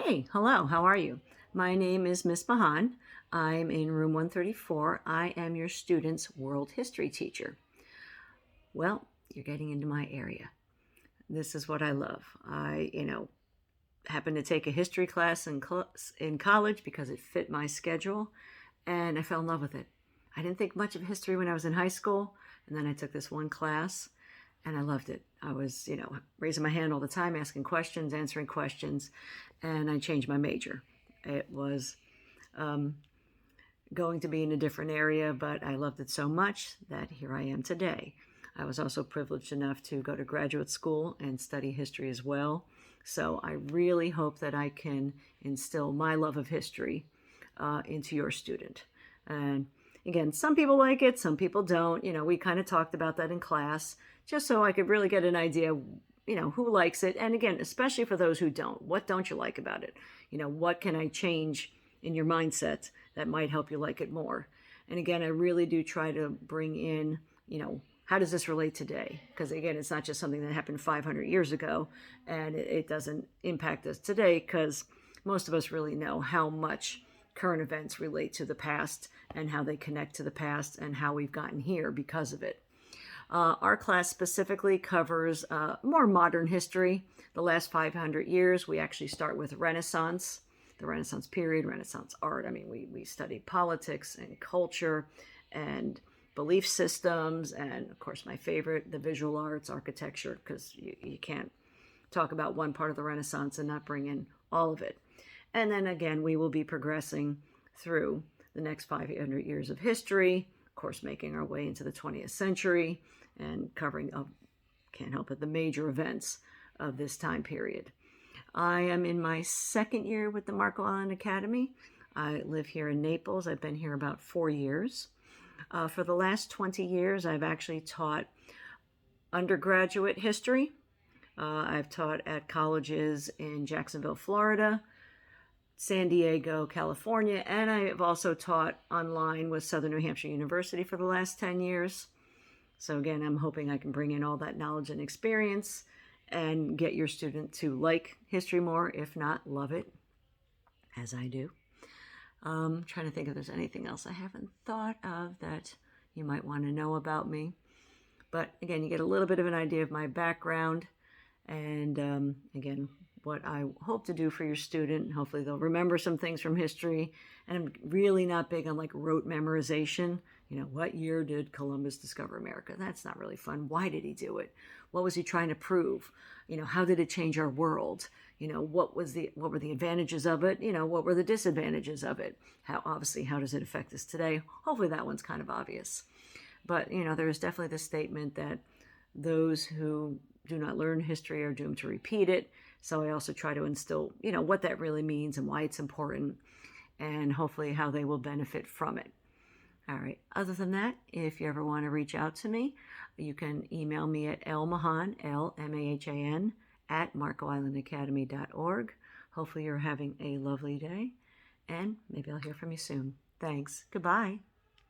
Hey, hello, how are you? My name is Miss Mahan. I'm in room 134. I am your student's world history teacher. Well, you're getting into my area. This is what I love. I happened to take a history class in college because it fit my schedule, and I fell in love with it. I didn't think much of history when I was in high school, and then I took this one class, and I loved it. I was raising my hand all the time, asking questions, answering questions, and I changed my major. It was going to be in a different area, but I loved it so much that here I am today. I was also privileged enough to go to graduate school and study history as well. So I really hope that I can instill my love of history into your student. And again, some people like it, some people don't. We kind of talked about that in class, just so I could really get an idea, who likes it. And again, especially for those who don't, what don't you like about it? What can I change in your mindset that might help you like it more? And again, I really do try to bring in, how does this relate today? Because again, it's not just something that happened 500 years ago, and it doesn't impact us today, because most of us really know how much current events relate to the past and how they connect to the past and how we've gotten here because of it. Our class specifically covers more modern history, the last 500 years. We actually start with Renaissance, the Renaissance period, Renaissance art. I mean, we study politics and culture and belief systems, and of course my favorite, the visual arts, architecture, because you can't talk about one part of the Renaissance and not bring in all of it. And then again, we will be progressing through the next 500 years of history, of course making our way into the 20th century and covering, can't help it, the major events of this time period. I am in my second year with the Marco Island Academy. I live here in Naples. I've been here about 4 years. For the last 20 years, I've actually taught undergraduate history. I've taught at colleges in Jacksonville, Florida, San Diego, California, and I have also taught online with Southern New Hampshire University for the last 10 years. So again, I'm hoping I can bring in all that knowledge and experience and get your student to like history more, if not love it, as I do. Trying to think if there's anything else I haven't thought of that you might want to know about me. But again, you get a little bit of an idea of my background, and again, what I hope to do for your student. Hopefully they'll remember some things from history. And I'm really not big on like rote memorization. What year did Columbus discover America? That's not really fun. Why did he do it? What was he trying to prove? How did it change our world? What were the advantages of it? What were the disadvantages of it? How does it affect us today? Hopefully that one's kind of obvious. But, there is definitely the statement that those who do not learn history are doomed to repeat it. So I also try to instill, what that really means and why it's important, and hopefully how they will benefit from it. All right. Other than that, if you ever want to reach out to me, you can email me at lmahan, Lmahan, at marcoislandacademy.org. Hopefully you're having a lovely day, and maybe I'll hear from you soon. Thanks. Goodbye.